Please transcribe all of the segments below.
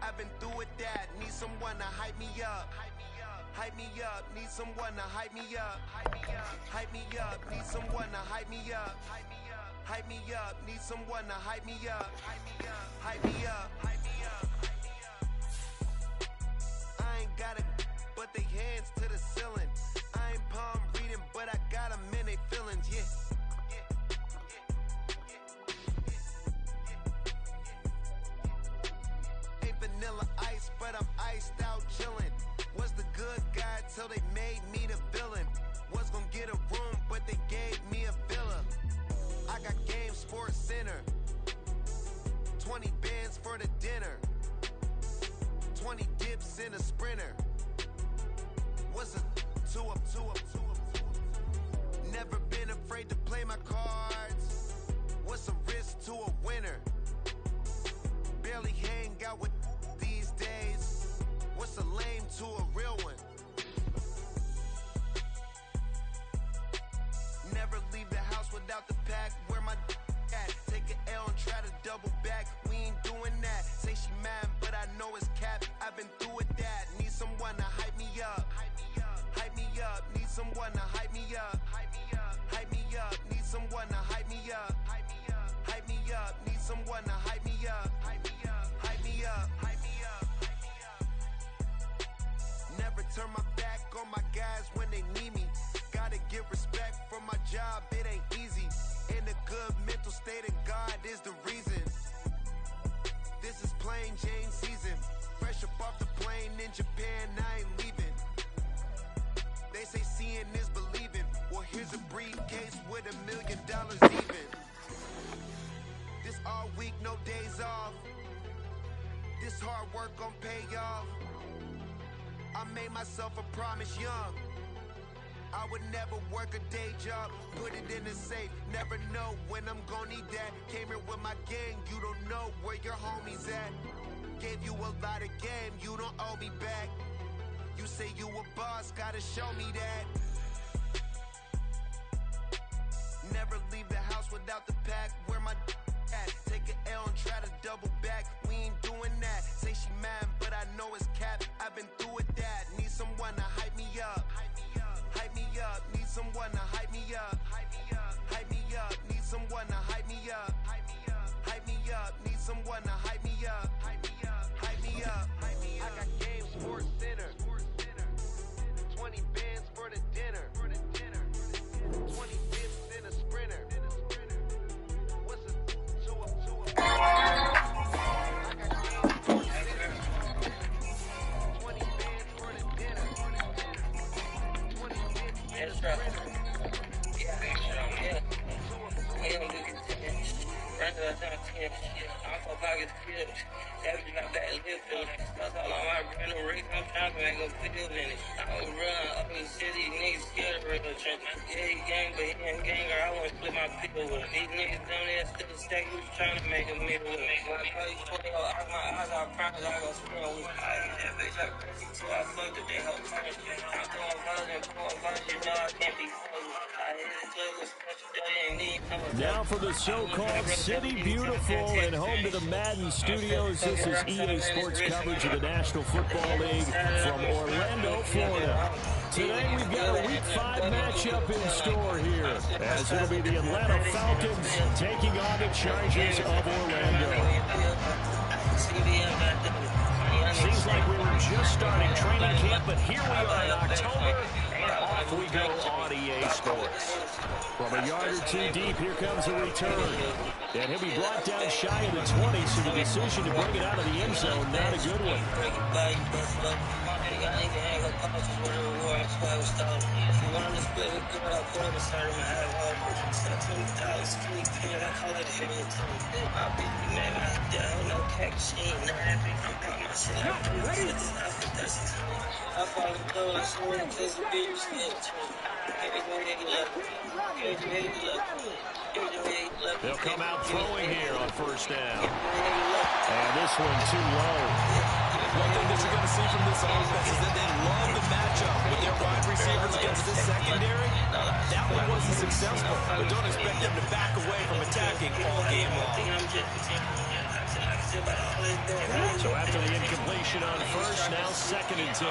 I've been through with that. Need someone to hype me up. Hype me up. Need someone to hype me up. Hype me up. Need someone to hype me up. Hype me up. Need someone to hype me up. Hype me up. I ain't got it, but they hands to the ceiling. I ain't palm reading, but I got them in they feelings. Yeah. Vanilla ice, but I'm iced out chillin'. Was the good guy till they made me the villain. Was gonna get a room, but they gave me a villa. I got game Sports Center. 20 bands for the dinner. 20 dips in a sprinter. What's a two up? Never been afraid to play my cards. What's a risk to a winner? Barely hang out with these days. What's a lame to a real one? Never leave the house without the pack. Where my at? Take an L and try to double back. We ain't doing that. Say she mad, but I know it's cap. I've been through with that. Need someone to hype me up. Hype me up. Need someone to hype me up. Hype me up. Need someone to hype me up. Hype me up. Need someone to hype me up. Hype me up. Never turn my back on my guys when they need me. Gotta give respect for my job, it ain't easy. In a good mental state of God is the reason. This is plain Jane season. Fresh up off the plane in Japan, I ain't leaving. They say seeing is believing. Well, here's a briefcase with $1 million even. This all week, no days off. This hard work gon' pay off. I made myself a promise young. I would never work a day job, put it in the safe. Never know when I'm gon' need that. Came here with my gang, you don't know where your homies at. Gave you a lot of game, you don't owe me back. You say you a boss, gotta show me that. Never leave the house without the pack. Where my at? Take an L and try to double back. We ain't doing that. Say she mad, but I know it's cap. I've been through with that. Need someone to hype me up. Hype me up. Need someone to hype me up. Hype me up. Need someone to hype me up. Hype me up. Need someone to hype me up. Hype me up. I got game Sports Center. 20 bands for the dinner. 20 dips in a sprinter. What's a two up? I got game Sports Center. 20 bands for the dinner. 20 dips in a sprinter. I'm for pockets filled. Every my back lifting. That's all on my brand new race. I'm trying to make a field in it. I don't run up in the city. Niggas scared of real trench. Yeah, he gang, but he ain't ganger. I want to split my pill with him. These niggas down there still a stack. Who's trying to make a meal with him? When I call you 20, my eyes, I promise I go sprint with him. I hate that bitch. I crazy too. I fucked with they whole friends. I'm throwing balls and pulling balls. You know I can't be fooled. I hit the club with special day. Ain't need no. Now for the so-called City Beautiful and home to the Madden Studios. This is EA Sports coverage of the National Football League from Orlando, Florida. Today we've got a Week 5 matchup in store here, as it'll be the Atlanta Falcons taking on the Chargers of Orlando. Seems like we were just starting training camp, but here we are in October, and off we go on EA Sports. From a yard or two deep, here comes a return. And he'll be brought down shy of the 20, so the decision to bring it out of the end zone, not a good one. They'll come out throwing here on first down. And this one too low. One thing that you're going to see from this offense is that they love the matchup with their wide receivers against this secondary. That one wasn't successful, but don't expect them to back away from attacking all game long. So after the incomplete conversion on first, now 2nd and 10.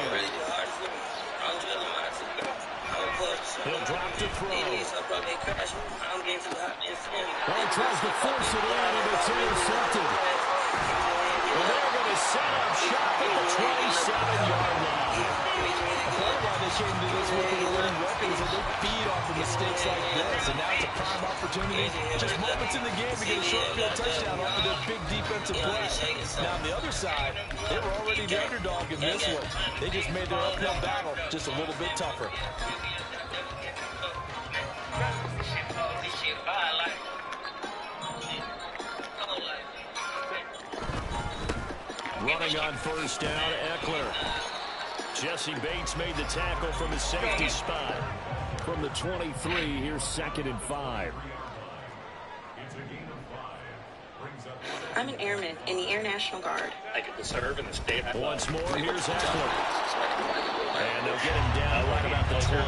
He'll drop to throw. Well, he tries to force it in, and it's intercepted. Well, they're going to set up shop at the 27-yard line. Part of why they came to this with a winning record is that they feed off of mistakes like this, and now it's a prime opportunity. Just moments in the game to get a short field touchdown off of their big defensive play. Now, on the other side, they were already the underdog in this one. They just made their uphill battle just a little bit tougher. Running on first down, Eckler. Jesse Bates made the tackle from his safety spot. From the 23, here's 2nd and 5. I'm an airman in the Air National Guard. I get to serve in the state. Once more, here's Eckler. And they'll get him down right about the 20.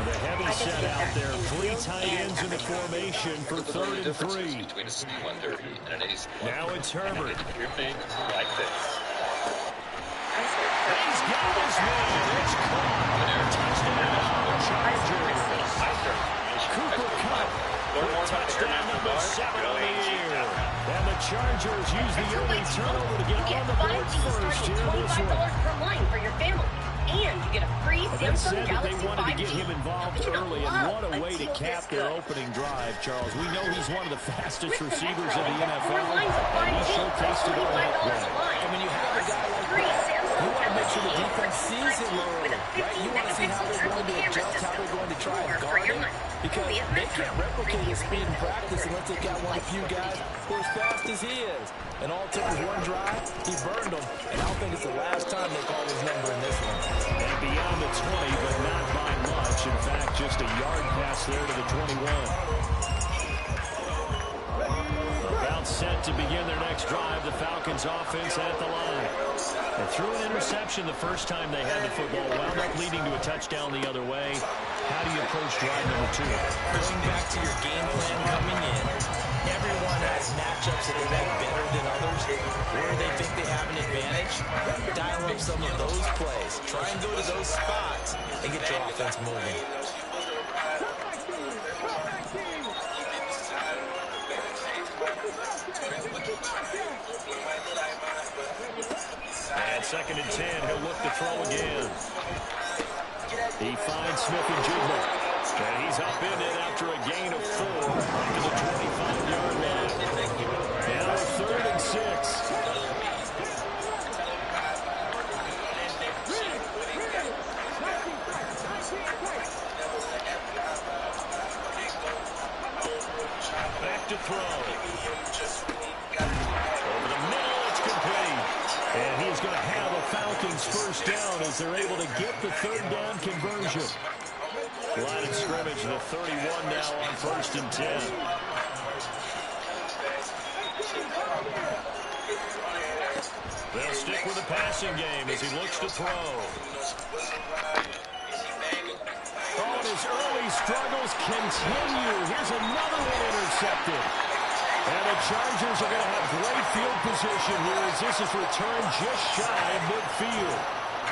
The heavy set out there. 3 tight ends in the formation for 3rd and 3. Between a C-130 and an AC. Now it's Herbert. Your thing like this. He's got his man. It's caught. Touchdown, Chargers. Cooper Kupp with touchdown number 7 on the year. And the Chargers use the early turnover to get on the board first here in this one. per line for your family. And you get a free They said Samsung that they Galaxy wanted to 5G. get him involved early, and what a way to cap their opening drive, Charles. We know he's one of the fastest receivers in the NFL, and he showcased it on that play. And when you have a guy like that, you want to make sure the defense sees him early, right? You want to see how they're going to adjust, how they're going to try and guard him, because they can't replicate his speed in practice unless they've got one of few guys who are as fast as he is. And all it took was one drive, he burned them, and I don't think it's the last time they call his number in this one. And beyond the 20, but not by much. In fact, just a yard pass there to the 21. About set to begin their next drive, the Falcons offense at the line. They threw an interception the first time they had the football, wound up leading to a touchdown the other way. How do you approach drive number 2? Going back to your game plan coming in, everyone has matchups that they like better than others, where they think they have an advantage. Dial up some of those plays. Try and go to those spots and get your offense moving. And 2nd and 10, he'll look to throw again. He finds Smith-Njigba. And he's up in it after a gain of 4 to the 25-yard line. Now 3rd and 6. Back to throw. Over the middle, it's complete. And he's going to have a Falcons first down as they're able to get the 3rd down conversion. Line of scrimmage, the 31 now on 1st and 10. They'll stick with the passing game as he looks to throw. Oh, and his early struggles continue. Here's another one intercepted. And the Chargers are going to have great field position here as this is returned just shy of midfield.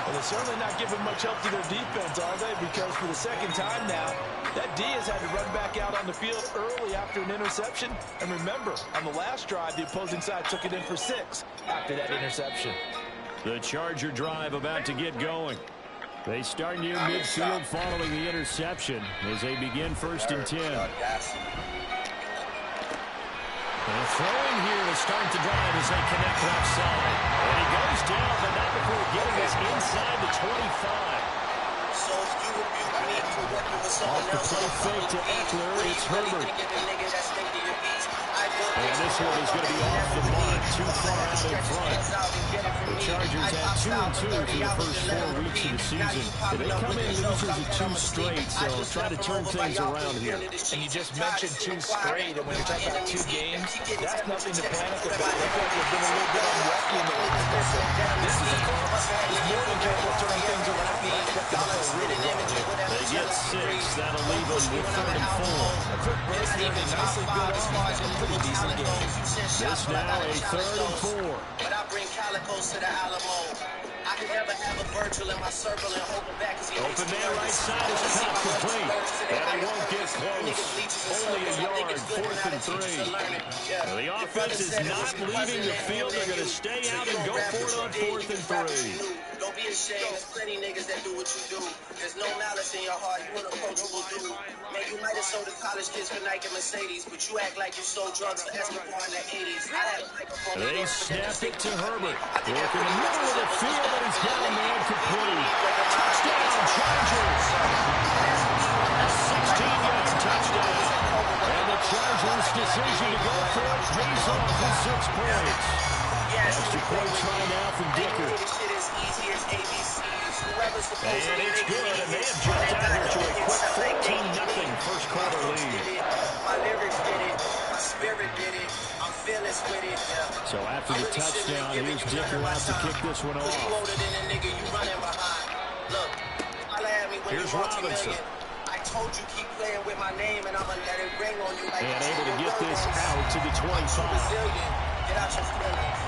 Well, they're certainly not giving much help to their defense, are they? Because for the 2nd time now, that D has had to run back out on the field early after an interception. And remember, on the last drive, the opposing side took it in for 6 after that interception. The Charger drive about to get going. They start near midfield following the interception as they begin 1st and 10. And throwing here to start the drive as they connect left side. And he goes down, but not before getting us inside the 25. Off the play fake to Eckler, it's Herbert. And this one is going to be off the mark, too far out in front. The Chargers had 2-2 through the first 4 weeks of the season. They come in losers of 2 straight, so try to turn things around here. And you just mentioned 2 straight, and when you're talking about 2 games, that's nothing to panic about. I feel like they've been a little bit unlucky in the last couple. This is a call. It's more than capable of turning things around. Really they get 6. That'll leave them with 3rd and 4. Nicely built, pretty decent game. This now a 3rd and 4. Calicos to the Alamo. I can never have a Virgil in my circle and hold him back because he Open man right side is cut complete. And he won't get close. Only a yard, 4th and 3. Well, the offense is not leaving the field. They're going to stay out and go for it on 4th and 3. Don't be ashamed. There's plenty niggas that do what you do. There's no malice in your heart. You an approachable dude. Man, you might have sold the college kids for Nike Mercedes, but you act like you sold drugs for Escobar in the 80s. They snapped it to Herbert. Work in the middle of the field, and he's got a man complete. Touchdown, Chargers. A 16-yard touchdown. And the Chargers' decision to go for it pays off with 6 points. Extra point try now from Dicker. And it's good, and they have jumped out here to a quick 14-0 first quarter lead. My lyrics did it. My spirit did it. I'm fearless with it. So after the touchdown, here's Dicker out to kick this one off. Here's Robinson. I told you keep playing with my name, and I'ma let it ring on you. And able to get this out to the 25. Get out your feelings.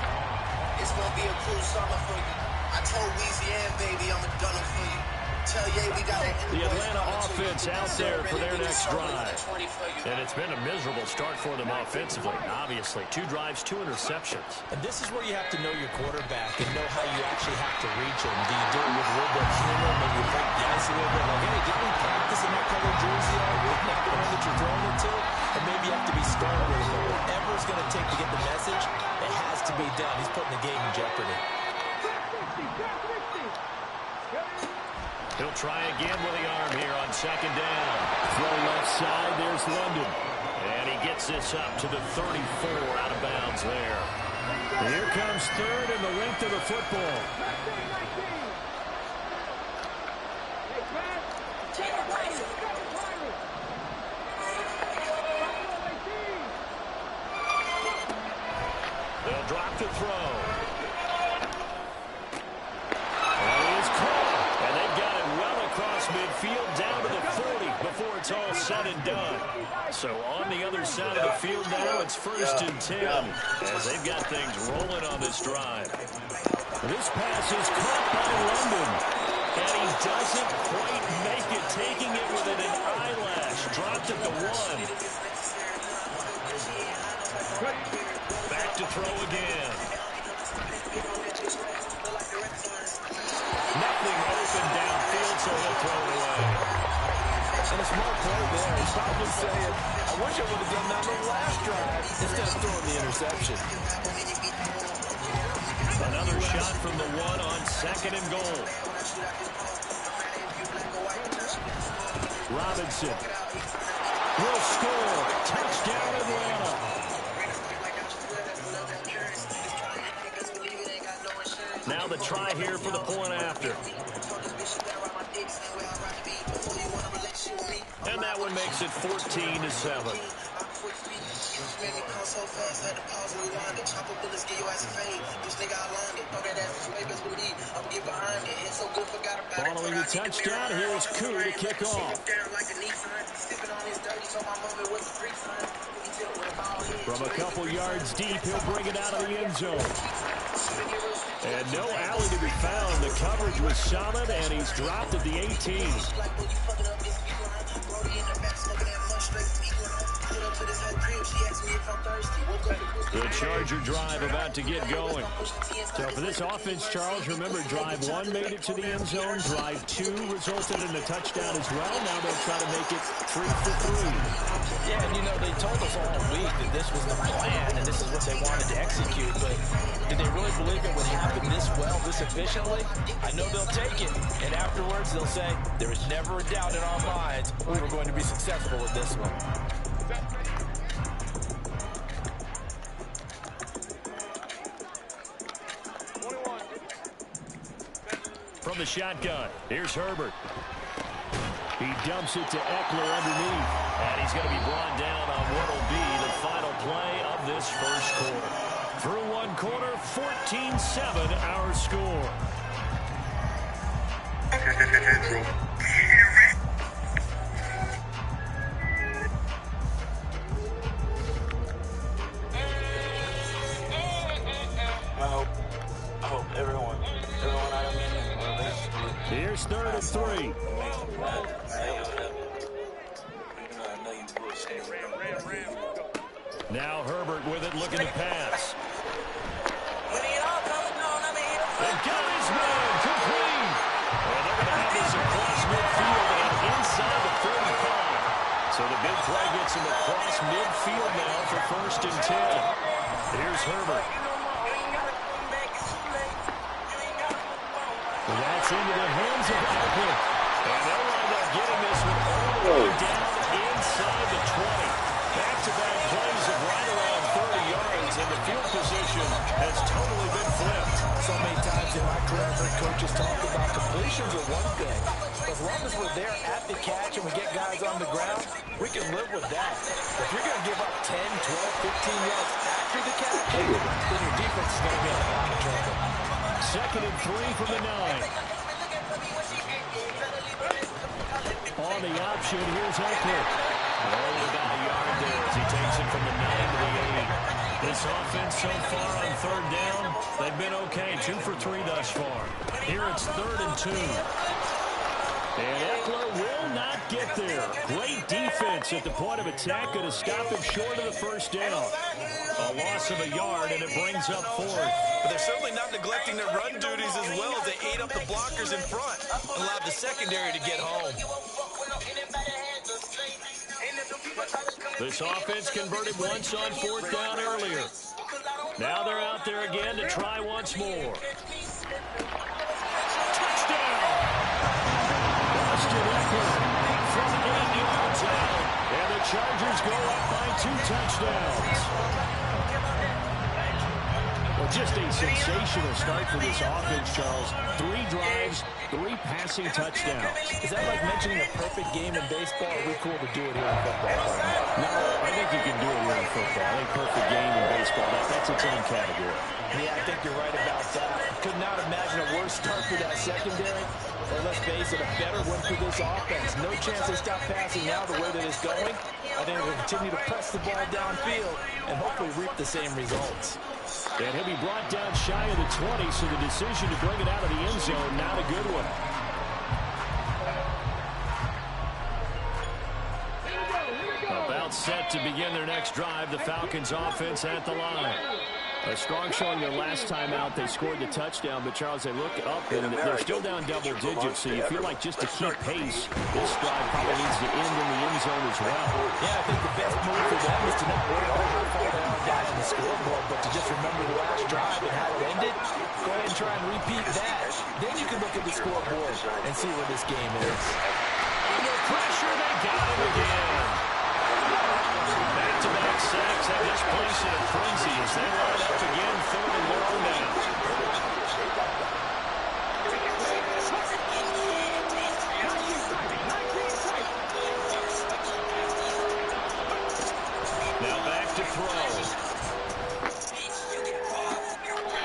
It's gonna be a cool summer for you. I told Weezy baby, I'ma done it for you. Tell Ye we got the Atlanta offense out there for their next drive. And it's been a miserable start for them offensively. Obviously, 2 drives, 2 interceptions. And this is where you have to know your quarterback and know how you actually have to reach him. Do you do it with a little bit of humor, maybe you break the ice a little bit, like, hey, didn't we practice in that color jersey all week, not the one that you're throwing it to? And maybe you have to be stern with him. But whatever it's going to take to get the message, it has to be done. He's putting the game in jeopardy. He'll try again with the arm here on 2nd down. Throw left side, there's London. And he gets this up to the 34 out of bounds there. Here comes 3rd and the length of the football. They'll drop the throw. Midfield down to the 40 before it's all said and done. So on the other side of the field now, it's 1st and 10 as they've got things rolling on this drive. This pass is caught by London, and he doesn't quite make it, taking it within an eyelash. Dropped at the 1. Back to throw again. Nothing open downfield, so he'll throw it away. And a smart play there. He's probably saying, I wish I would have done that on the last drive instead of throwing the interception. Another shot from the 1 on 2nd and goal. Robinson will score. Touchdown, Atlanta. Now the try here for the point after. And that one makes it 14-7. Following the touchdown, here's Koo to kick off. From a couple yards deep, he'll bring it out of the end zone. And no alley to be found. The coverage was solid, and he's dropped at the 18. The Charger drive about to get going. So for this offense, Charles, remember, drive 1 made it to the end zone. Drive 2 resulted in a touchdown as well. Now they'll try to make it 3 for 3. Yeah, and you know, they told us all week that this was the plan and this is what they wanted to execute. But did they really believe it would happen this well, this efficiently? I know they'll take it. And afterwards, they'll say, there was never a doubt in our minds we were going to be successful with this one. From the shotgun, here's Herbert. He dumps it to Eckler underneath. And he's going to be brought down on what will be the final play of this first quarter. Through 1 quarter, 14-7 our score. Here's 3rd and 3. Now Herbert with it, looking to pass. And got his man complete. And they're going to have this across midfield and inside the 45. So the big play gets him across midfield now for 1st and 10. Here's Herbert. And that's into the hands of Eckler. And they'll wind up getting this one all the way down inside the 20. Back-to-back plays of right around 30 yards, and the field position has totally been flipped. So many times in my career, I've heard coaches talk about completions are one thing. As long as we're there at the catch and we get guys on the ground, we can live with that. If you're going to give up 10, 12, 15 yards after the catch, then your defense is going to be in a lot of trouble. 2nd and 3 from the 9. On the option, here's Eckler. Only about a yard there as he takes it from the 9 to the 8. This offense so far on 3rd down, they've been okay. 2 for 3 thus far. Here it's 3rd and 2. And Eckler will not get there. Great defense at the point of attack. Going to stop him short of the 1st down. A loss of a yard, and it brings up 4th. But they're certainly not neglecting their run duties as well as they ate up the blockers in front and allowed the secondary to get home. This offense converted once on 4th down earlier. Now they're out there again to try once more. Touchdown! Austin Eckler from 8 yards out. And the Chargers go up by 2 touchdowns. Well, just a sensational start for this offense, Charles. 3 drives, 3 passing touchdowns. Is that like mentioning a perfect game in baseball? Or are we cool to do it here in football? No, I think you can do it here in football. I think perfect game in baseball, that's its own category. Yeah, I think you're right about that. Could not imagine a worse start for that secondary. Or let's face it, a better one for this offense. No chance they stop passing now the way that it's going. I think they'll continue to press the ball downfield and hopefully reap the same results. And he'll be brought down shy of the 20, so the decision to bring it out of the end zone, not a good one. About set to begin their next drive, the Falcons offense at the line. A strong showing their last time out. They scored the touchdown, but, Charles, they look up, and they're still down double digits, so you feel like just to keep pace, this drive probably needs to end in the end zone as well. Yeah, I think the best move for them is to not worry about how far down guys on the scoreboard, but to just remember the last drive and how it ended. Go ahead and try and repeat that. Then you can look at the scoreboard and see where this game is. Under pressure, they got him again. Back-to-back sacks have this place in a frenzy as they line up again, 3rd and long now. Now back to throw.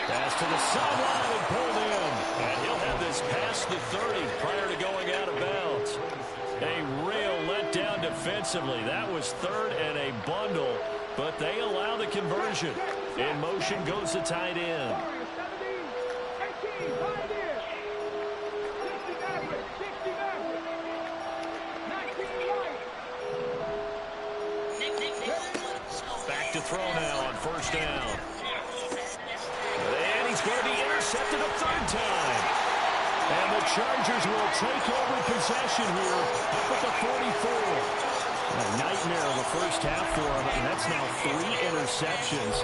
Pass to the sideline and pulled in. And he'll have this past the 30 prior to going out of bounds. A real letdown defensively. That was 3rd and a bundle, but they allow the conversion. In motion goes the tight end. Back to throw now on 1st down. And he's going to be intercepted a 3rd time. And the Chargers will take over possession here up at the 44. A nightmare of a first half for him, and that's now 3 interceptions.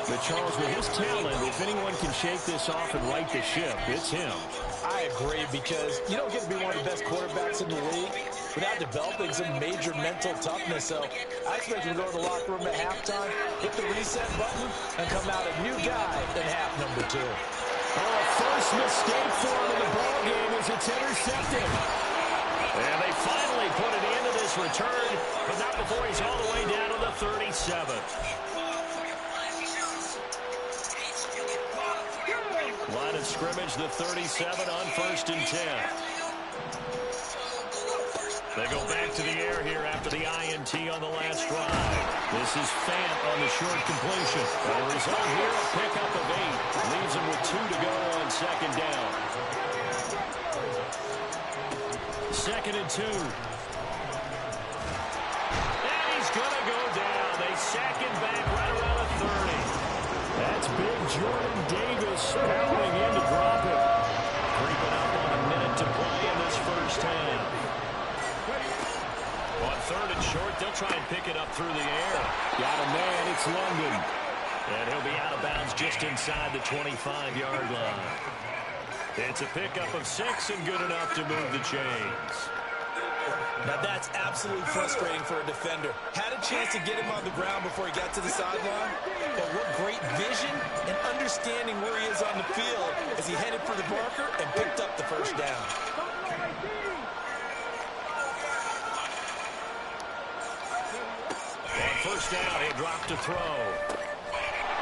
But Charles, with his talent, if anyone can shake this off and right the ship, it's him. I agree, because you don't get to be one of the best quarterbacks in the league without developing some major mental toughness. So I expect him to go to the locker room at halftime, hit the reset button, and come out a new guy in half number 2. Oh, first mistake for him in the ballgame as it's intercepted. And they finally put an end to this return, but not before he's all the way down to the 37. Line of scrimmage, the 37 on 1st and 10. They go back to the air here after the INT on the last drive. This is Fant on the short completion. The result here, a pickup of 8. Leaves him with 2 to go on 2nd down. 2nd and 2. And he's going to go down. They sack him back right around the 30. That's big Jordan Davis pounding in to drop it. Creeping up on a minute to play in this first half. On 3rd and short, they'll try and pick it up through the air. Got a man, it's London. And he'll be out of bounds just inside the 25-yard line. It's a pickup of 6 and good enough to move the chains. Now that's absolutely frustrating for a defender. Had a chance to get him on the ground before he got to the sideline, but what great vision and understanding where he is on the field as he headed for the marker and picked up the first down. On first down, he'll drop to throw.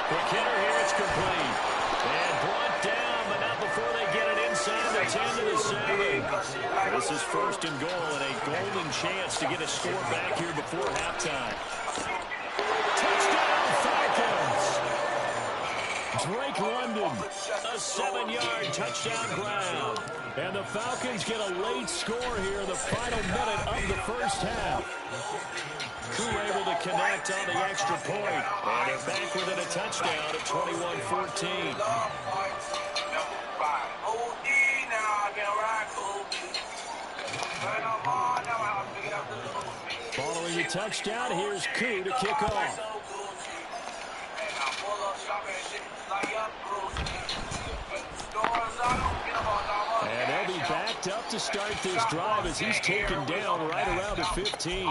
Quick hitter here, it's complete. And brought down, but not before they get it inside the 10 to the 7. This is 1st and goal and a golden chance to get a score back here before halftime. Touchdown, Falcons! Drake London, a 7-yard touchdown grab. And the Falcons get a late score here in the final minute of the first half. Who able to connect on the extra point. And they're back within a touchdown at 21-14. Following the touchdown, here's Koo to kick off. And they'll be backed up to start this drive as he's taken down right around the 15.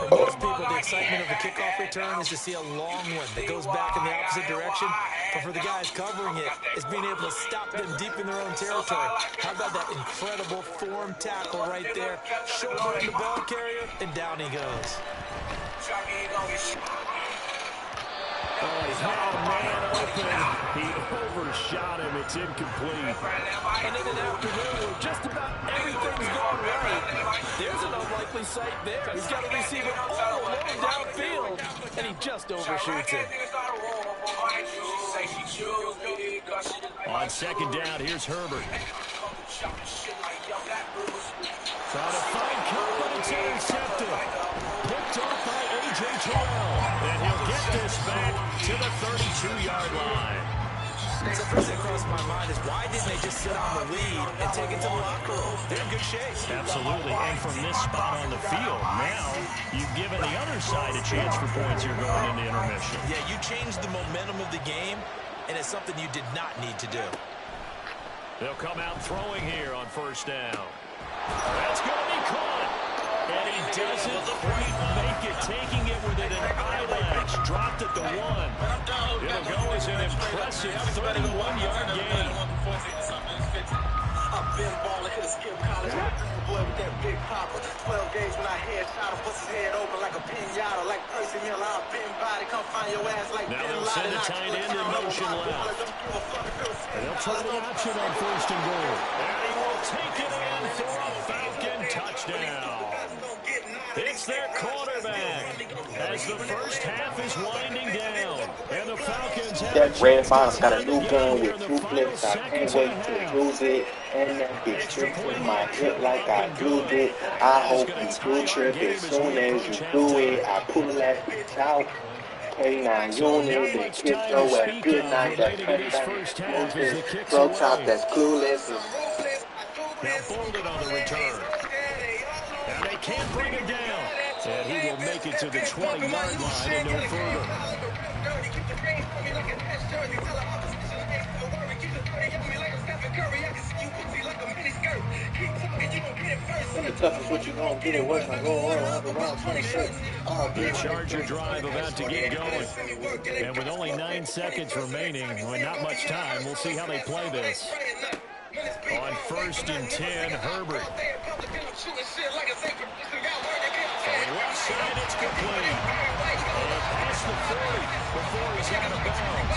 For most people, the excitement of a kickoff return is to see a long one that goes back in the opposite direction. But for the guys covering it, it's being able to stop them deep in their own territory. How about that incredible form tackle right there? Shouldering the ball carrier, and down he goes. Oh, he's had a man open. He overshot him. It's incomplete. And in an afternoon where just about everything's going right, there's an unlikely sight there. He's got a receiver all alone downfield, and he just overshoots it. On 2nd down, here's Herbert. Trying to find Cook, but it's intercepted. Picked off by A.J. Terrell. And he'll get this back to the 32-yard line. So first thing crossed my mind is why didn't they just sit on the lead and take it to the locker room? They're in good shape. Absolutely. And from this spot on the field, now you've given the other side a chance for points here going into intermission. Yeah, you changed the momentum of the game, and it's something you did not need to do. They'll come out throwing here on 1st down. That's going to be caught. And he doesn't quite make it, taking it within an eyelash. Dropped at the 1. It'll go as an impressive 31-yard gain. I've been balling, hit a skip college. Boy with that big popper. 12 gauge when I headshot him, bust his head open like a pinata. Like Percy Miller, I've been body. Come find your ass like now Ben they'll send a tight end in motion left. And they'll try the option on 1st and goal. And he will take it in for a Falcon touchdown. It's their quarterback as the first half is winding down. And the Falcons have that red bottom got a new gun with 2 flips. I can't wait to use it. And that bitch trips in my hip like I glued it. I hope you do trip as soon as you do it. I pull that bitch out. K9 unit, they kick your ass good night. That touchdown, bro top that's clueless. Now Bolden on the return. And they can't bring him down. And he will make it to the 20-yard line and no further. The toughest what you gonna get it worse. I go around 26. The Charger drive about to get going. And with only 9 seconds remaining, with not much time, we'll see how they play this. On 1st and 10, Herbert. From left side, it's complete. And past the 40 before he's out of bounds.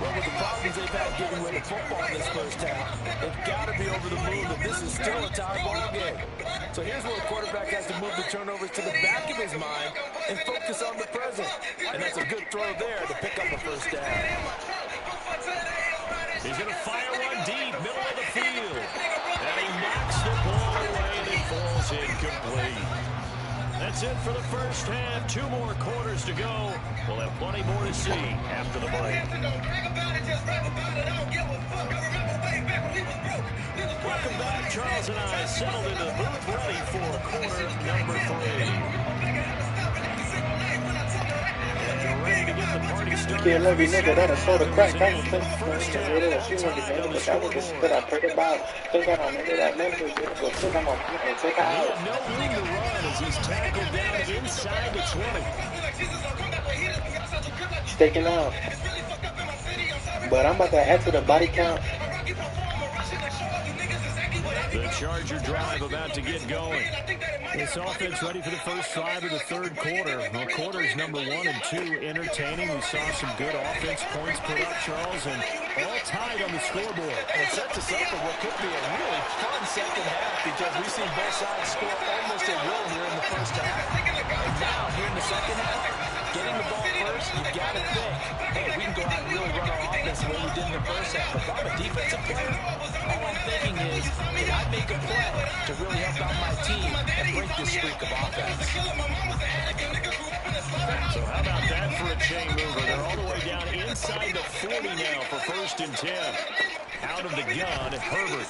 Well, with the problems they've had getting ready football in this first half, they've got to be over the moon that this is still a tie ball game. So here's where the quarterback has to move the turnovers to the back of his mind and focus on the present. And that's a good throw there to pick up a first down. He's going to fire one deep, middle of the field. And he knocks the ball away. That's it for the first half. 2 more quarters to go. We'll have plenty more to see after the break. Welcome back. Charles and I settled into the booth, ready for quarter number 3. And you're ready to get the party started. Kid, love you, nigga. That a soda crack. I was The thinking first in the half, middle. all She wanted to tied name on the it. That was the shit scoreboard. I prayed about. Think I don't remember that number. Go took him on. Take He out. had no room to run as he's tackled down inside the 20. Sticking out. But I'm about to add to the body count. The Charger drive about to get going. This offense ready for the first drive of the third quarter. Well, quarters number 1 and 2 entertaining. We saw some good offense points put up, Charles, and all tied on the scoreboard. It sets us up for what could be a really fun second half because we've seen both sides score almost at will here in the first half. And now, here in the second half, getting the ball first, you've got to think, hey, we can go out and really run our offense the way we did in the first half. If I'm a defensive player, all I'm thinking is, can I make a play to really help out my team and break this streak of offense? So how about that for a chain mover? They're all the way down inside the 40 now for 1st and 10. Out of the gun, Herbert.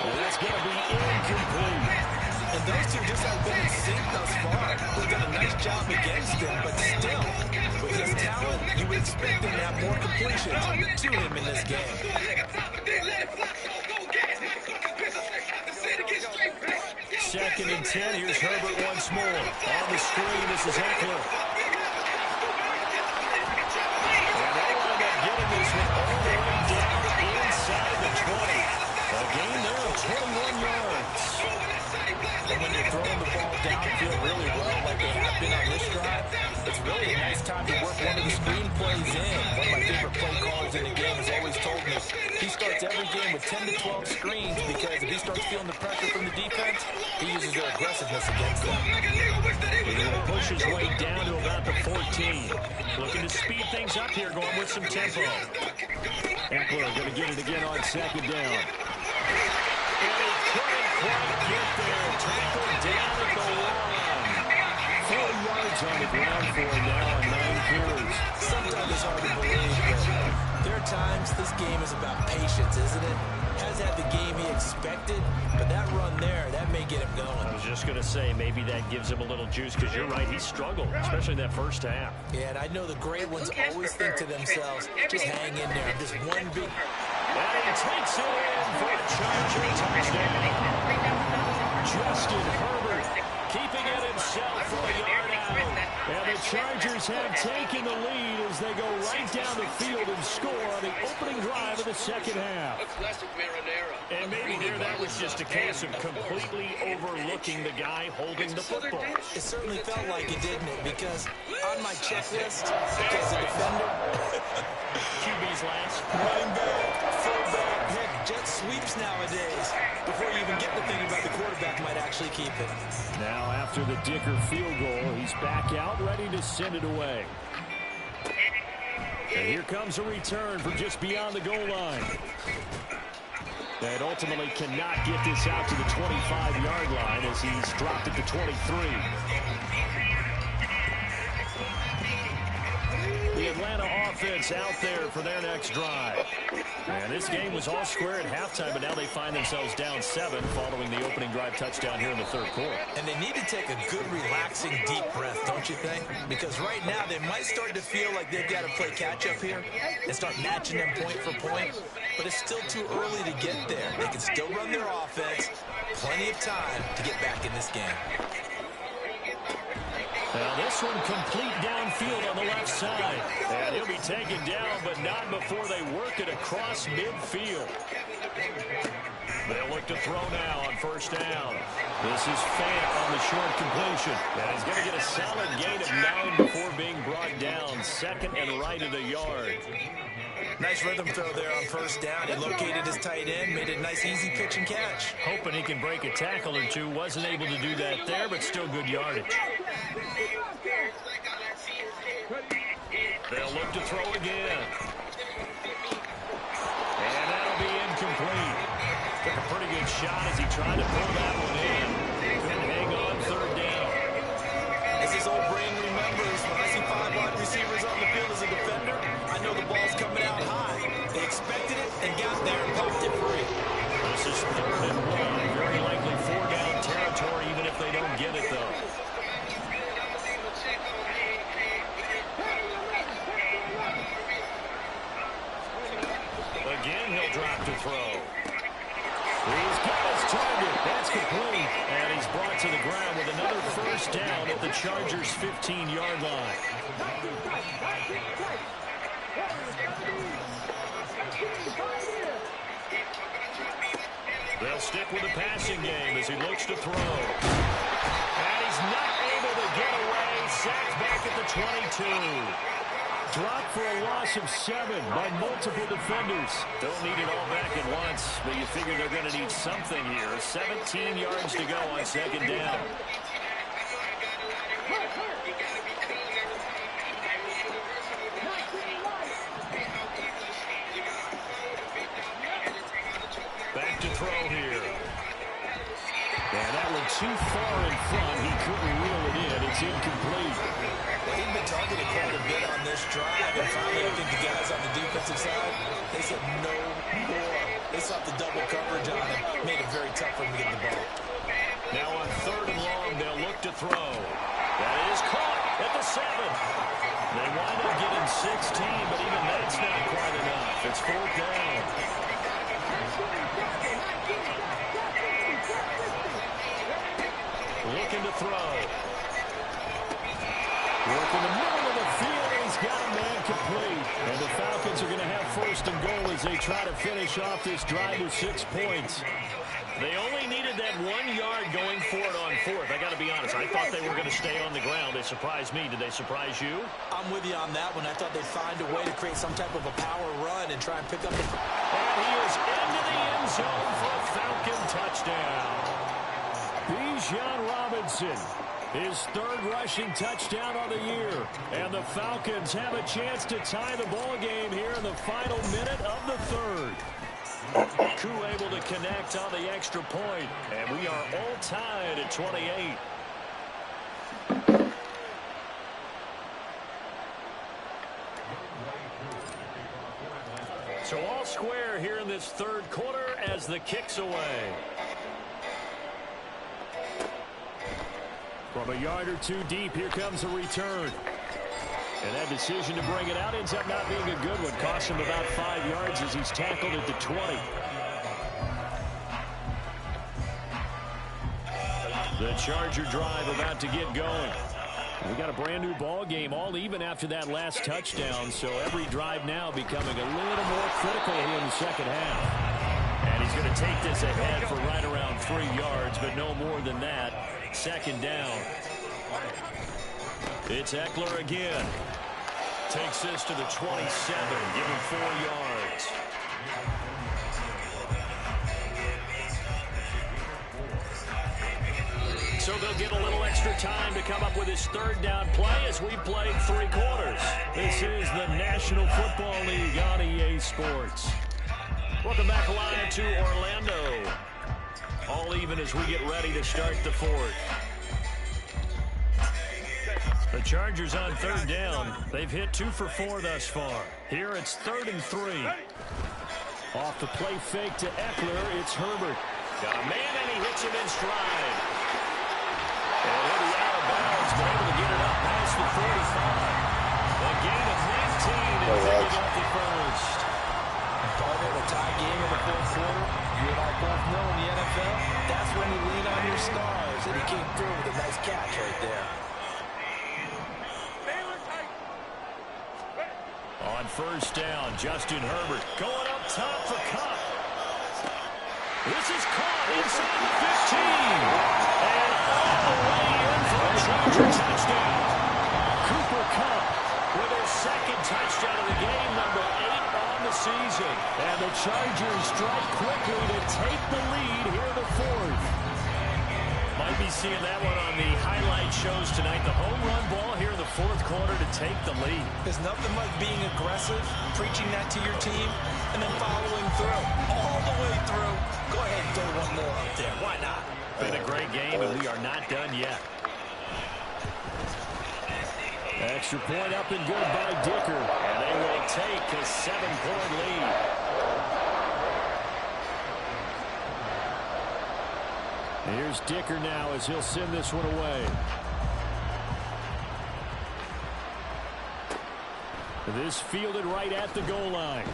And that's going to be incomplete. And those two just have been in sync thus far. They've done a nice job against him, but still, with his talent, you would expect him to have more completions to him in this game. 2nd and 10. Here's Herbert once more. On the screen, this is Eckler. And they wind up getting this one all the way down inside the 20. A gain there of 21 yards. And when you're throwing the ball downfield really well, like they have been on this drive, it's really a nice time to work one of the screen plays in. One of my favorite play callers in the game has always told me he starts every game with 10 to 12 screens because if he starts feeling the pressure from the defense, he uses their aggressiveness against them. He's going to push his way down to about the 14. Looking to speed things up here, going with some tempo. Eckler going to get it again on 2nd down. And he couldn't quite get there. Tackled down at the line. 4 yards on the ground for him now on 9 carries. Sometimes it's hard to believe, but there are times this game is about patience, isn't it? Has had the game he expected, but that run there, that may get him going. I was just going to say, maybe that gives him a little juice, because you're right, he struggled, especially in that first half. Yeah, and I know the great ones always think to themselves, just hang in there. I'm just one big... And he takes it in for a Charger touchdown. Justin Herbert keeping it himself from a yard out. And the Chargers have taken the lead as they go right down the field and score on the opening drive of the second half. And maybe there that was just a case of completely overlooking the guy holding the football. It certainly felt like it, didn't it? Because on my checklist, as a defender, QB's last. running back, fullback, heck, jet sweeps nowadays. Before you even get to thinking about the quarterback might actually keep it. Now after the Dicker field goal, he's back out ready to send it away. And here comes a return from just beyond the goal line. That ultimately cannot get this out to the 25-yard line as he's dropped it to 23. The Atlanta offense out there for their next drive. And this game was all square at halftime, but now they find themselves down 7 following the opening drive touchdown here in the third quarter. And they need to take a good, relaxing, deep breath, don't you think? Because right now they might start to feel like they've got to play catch-up here and start matching them point for point. But it's still too early to get there. They can still run their offense. Plenty of time to get back in this game. Now this one complete downfield on the left side. And he'll be taken down, but not before they work it across midfield. They'll look to throw now on first down. This is Fant on the short completion. And he's going to get a solid gain of 9 before being brought down. Second and right at a yard. Nice rhythm throw there on first down. He located his tight end, made it a nice, easy pitch and catch. Hoping he can break a tackle or two. Wasn't able to do that there, but still good yardage. They'll look to throw again. And that'll be incomplete. Took a pretty good shot as he tried to pull that one in. Couldn't hang on third down. As his old brain remembers, when I see 5 wide receivers on the field as a defender, I know the ball's coming out high. They expected it and got there and popped it free. This is 3rd and 1. Very likely 4-down territory, even if they don't get it, though. Again, he'll drop to throw. He's got his target. That's complete. And he's brought to the ground with another first down at the Chargers' 15-yard line. They'll stick with the passing game as he looks to throw. And he's not able to get away. Sacked back at the 22. Dropped for a loss of 7 by multiple defenders. Don't need it all back at once, but you figure they're going to need something here. 17 yards to go on 2nd down. Back to throw here. And that one too far in front. He couldn't reel it in. It's incomplete. Well, he'd been targeted quite a bit on this drive, and finally I think the guys on the defensive side, they said no more. They sought the double coverage on him, made it very tough for him to get the ball. Now on 3rd and long, they'll look to throw. That is caught at the 7. They wind up getting 16, but even that's not quite enough. It's 4th down. Looking to throw. Work in the middle of the field, and he's got a man complete. And the Falcons are going to have 1st and goal as they try to finish off this drive with 6 points. They only needed that 1 yard going for it on 4th. I got to be honest, I thought they were going to stay on the ground. They surprised me. Did they surprise you? I'm with you on that one. I thought they'd find a way to create some type of a power run and try and pick up the... And he is into the end zone for a Falcon touchdown. Bijan Robinson, his 3rd rushing touchdown of the year. And the Falcons have a chance to tie the ball game here in the final minute of the 3rd. Koo able to connect on the extra point, and we are all tied at 28. So all square here in this 3rd quarter as the kick's away. From a yard or 2 deep, here comes a return. And that decision to bring it out ends up not being a good one. Costs him about 5 yards as he's tackled at the 20. The Charger drive about to get going. We got a brand new ball game, all even after that last touchdown. So every drive now becoming a little more critical here in the 2nd half. And he's going to take this ahead for right around 3 yards, but no more than that. 2nd down. It's Eckler again. Takes this to the 27. Give him 4 yards. So they'll get a little extra time to come up with his 3rd down play as we played 3 quarters. This is the National Football League on EA Sports. Welcome back live to Orlando. All even as we get ready to start the 4th. The Chargers on 3rd down. They've hit 2 for 4 thus far. Here it's 3rd and 3. Off the play fake to Eckler, it's Herbert. Got a man and he hits him in stride. And he'll be out of bounds, but able to get it up past the 45. A gain of 19 and taking up the 1st. Partner, a tie game in the 4th quarter. You and I both know in the NFL, that's when you lean on your stars. And he came through with a nice catch right there. On 1st down, Justin Herbert going up top for Kupp. This is caught inside the 15. And all the way in for a Charger touchdown. Cooper Kupp with his 2nd touchdown of the game, number 8 on the season. And the Chargers strike quickly to take the lead here in the 4th. Might be seeing that one on the highlight shows tonight. The home run ball here in the fourth quarter to take the lead. There's nothing like being aggressive, preaching that to your team, and then following through. All the way through. Go ahead and throw one more up there. Why not? Been a great game, and we are not done yet. Extra point up and good by Dicker. And they will take a 7-point lead. Here's Dicker now as he'll send this one away. This fielded right at the goal line.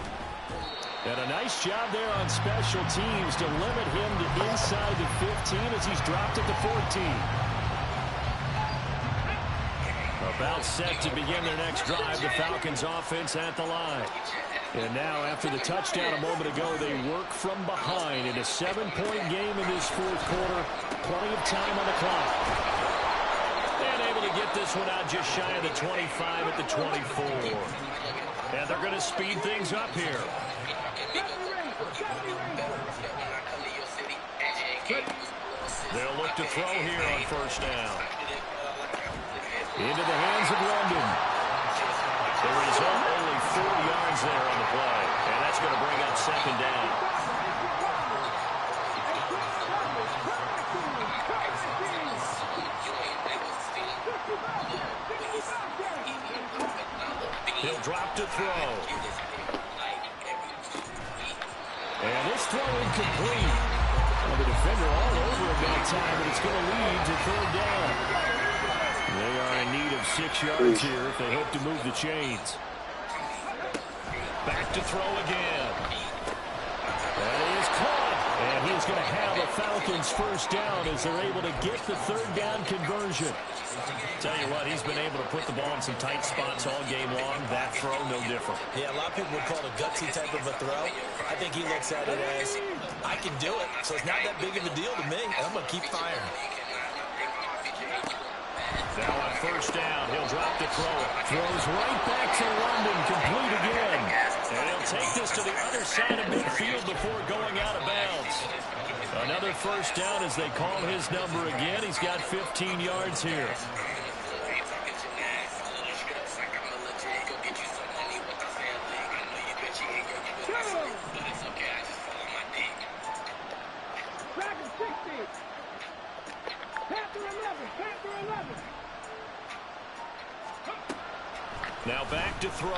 And a nice job there on special teams to limit him to inside the 15 as he's dropped at the 14. About set to begin their next drive, the Falcons offense at the line. And now, after the touchdown a moment ago, they work from behind in a 7-point game in this fourth quarter. Plenty of time on the clock. And able to get this one out just shy of the 25 at the 24. And they're going to speed things up here. They'll look to throw here on first down. Into the hands of London. The result, only 4 yards there on the play. And that's going to bring up second down. He'll drop to throw. And this throw incomplete. Well, the defender all over him that time, but it's going to lead to third down. They are in need of 6 yards here if they hope to move the chains. Back to throw again. That is caught. And he's going to have a Falcons first down as they're able to get the third down conversion. Tell you what, he's been able to put the ball in some tight spots all game long. That throw, no different. Yeah, a lot of people would call it a gutsy type of a throw. I think he looks at it as, I can do it, so it's not that big of a deal to me, and I'm going to keep firing. Now on first down, he'll drop to throw it. Throws right back to London, complete again. And he'll take this to the other side of midfield before going out of bounds. Another first down as they call his number again. He's got 15 yards here. Now back to throw.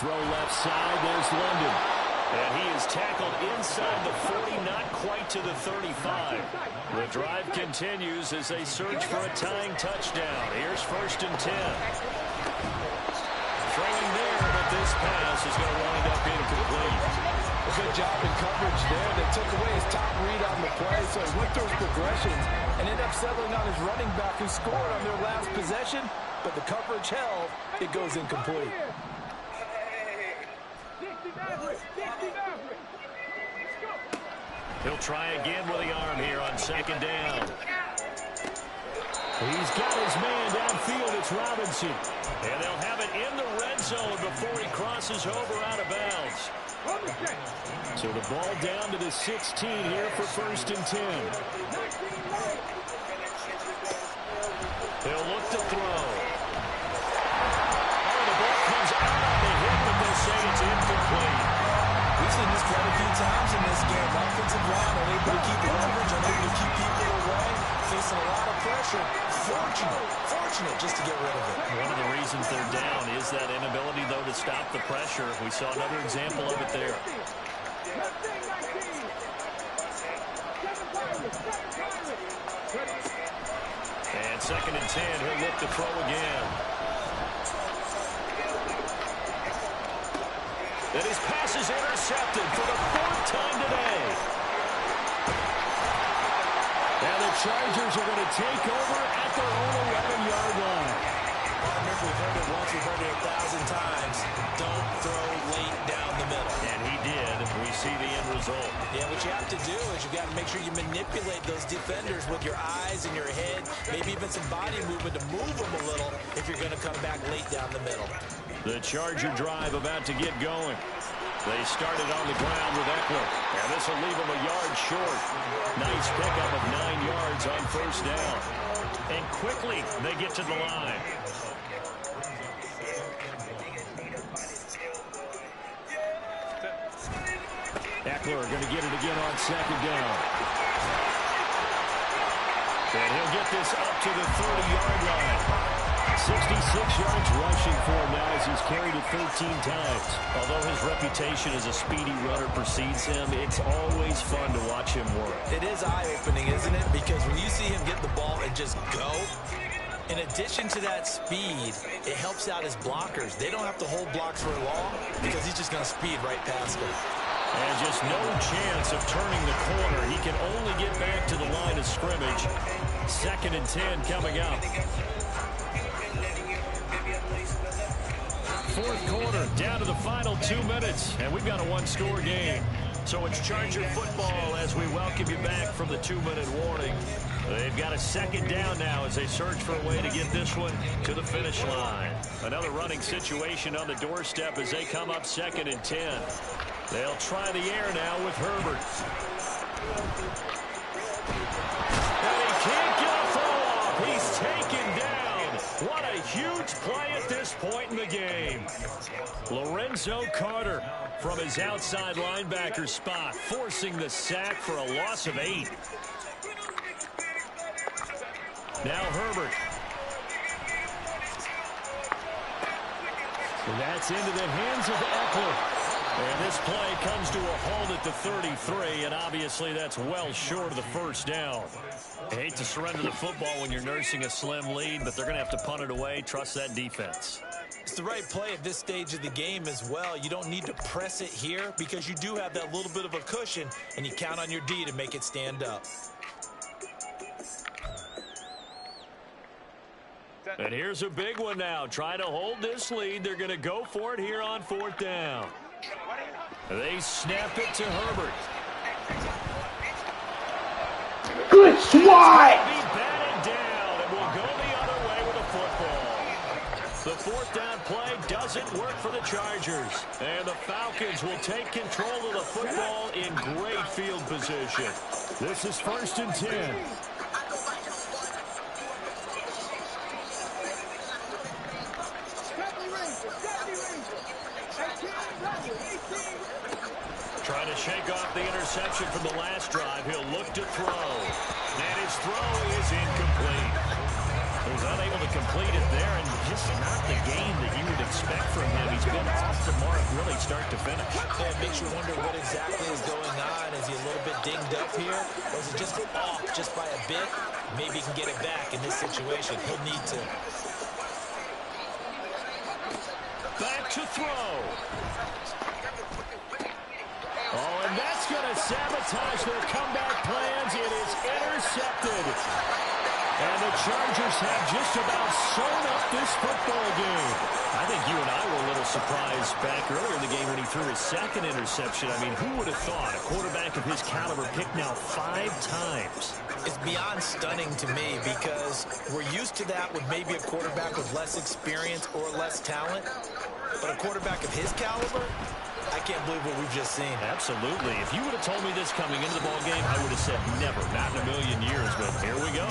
Throw left side, there's London. And he is tackled inside the 40, not quite to the 35. The drive continues as they search for a tying touchdown. Here's first and 10. Throwing there, but this pass is going to wind up incomplete. A good job in coverage there. They took away his top read on the play, so he went through his progressions and ended up settling on his running back who scored on their last possession. But the coverage held, it goes incomplete. He'll try again with the arm here on second down. He's got his man downfield. It's Robinson. And they'll have it in the red zone before he crosses over out of bounds. So the ball down to the 16 here for first and 10. They'll look to throw. Oh, the ball comes out on the hit, but they'll say it's incomplete. We've seen this quite a few times in this game. Offensive line unable to keep leverage, unable to keep people away, facing a lot of pressure. Fortunate just to get rid of it. One of the reasons they're down is that inability, though, to stop the pressure. We saw another example of it there. And second and 10, he'll look to throw again. And his pass is intercepted for the 4th time today. And the Chargers are going to take over at their own 11-yard line. Well, remember, we've heard it once, we've heard it 1,000 times. Don't throw late down the middle. And he did. We see the end result. Yeah, what you have to do is you've got to make sure you manipulate those defenders with your eyes and your head, maybe even some body movement to move them a little if you're going to come back late down the middle. The Charger drive about to get going. They started on the ground with Eckler, and this will leave them a yard short. Nice pickup of 9 yards on first down. And quickly, they get to the line. Eckler going to get it again on second down. And he'll get this up to the 30-yard line. 66 yards rushing for him now as he's carried it 13 times. Although his reputation as a speedy runner precedes him, it's always fun to watch him work. It is eye-opening, isn't it? Because when you see him get the ball and just go, in addition to that speed, it helps out his blockers. They don't have to hold blocks for long because he's just going to speed right past them. And just no chance of turning the corner. He can only get back to the line of scrimmage. 2nd and 10 coming up. 4th quarter, down to the final 2 minutes, and we've got a one-score game. So it's Charger football as we welcome you back from the 2-minute warning. They've got a 2nd down now as they search for a way to get this one to the finish line. Another running situation on the doorstep as they come up 2nd and 10. They'll try the air now with Herbert. And he can't get a throw off. He's taken down. What a huge play at this point in the game. Lorenzo Carter from his outside linebacker spot, forcing the sack for a loss of 8. Now Herbert. So that's into the hands of Eckler. And this play comes to a halt at the 33, and obviously that's well short of the first down. I hate to surrender the football when you're nursing a slim lead, but they're going to have to punt it away. Trust that defense. It's the right play at this stage of the game as well. You don't need to press it here because you do have that little bit of a cushion, and you count on your D to make it stand up. And here's a big one now. Trying to hold this lead. They're going to go for it here on 4th down. They snap it to Herbert. Good swat! Be batted down, and we'll go the other way with a football. The 4th down play doesn't work for the Chargers. And the Falcons will take control of the football in great field position. This is 1st and 10. Trying to shake off the interception from the last drive. He'll look to throw. And his throw is incomplete. He was unable to complete it there, and just not the game that you would expect from him. He's been off the mark really start to finish. Yeah, it makes you wonder what exactly is going on. Is he a little bit dinged up here? Or is it just off just by a bit? Maybe he can get it back in this situation. He'll need to. Back to throw. Oh, and that's going to sabotage their comeback plans. It is intercepted. And the Chargers have just about sewn up this football game. I think you and I were a little surprised back earlier in the game when he threw his 2nd interception. I mean, who would have thought a quarterback of his caliber picked now 5 times? It's beyond stunning to me because we're used to that with maybe a quarterback with less experience or less talent. But a quarterback of his caliber, I can't believe what we've just seen. Absolutely. If you would have told me this coming into the ball game, I would have said never, not in a million years. But here we go.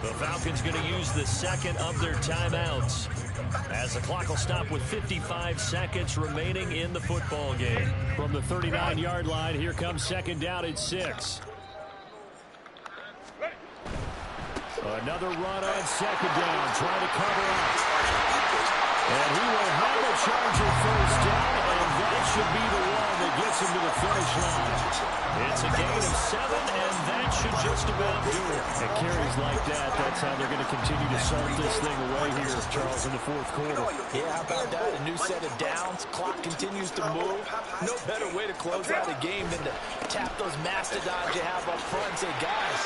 The Falcons going to use the 2nd of their timeouts as the clock will stop with 55 seconds remaining in the football game. From the 39-yard line, here comes 2nd down at 6. Another run on 2nd down, trying to cover up. And he will have a Charger first down, and that should be the one that gets him to the finish line. It's a gain of 7, and that should just about do it. And carries like that, that's how they're going to continue to salt this thing away here, Charles, in the 4th quarter. Yeah, how about that? A new set of downs. Clock continues to move. No better way to close out a game than to tap those mastodons you have up front and say, guys,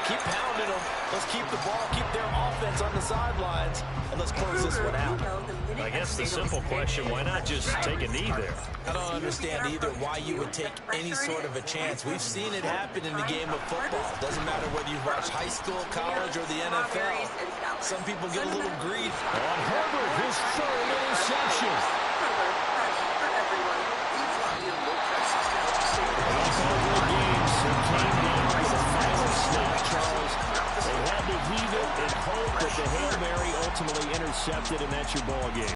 keep pounding them. Let's keep the ball, keep their offense on the sidelines, and let's close this one out. I guess the simple question, why not just take a knee there? I don't understand either why you would take any sort of a chance. We've seen it happen in the game of football. Doesn't matter whether you watch high school, college, or the NFL. Some people get a little greedy. On Herbert, his 3rd interception. ultimately intercepted, and that's your ball game.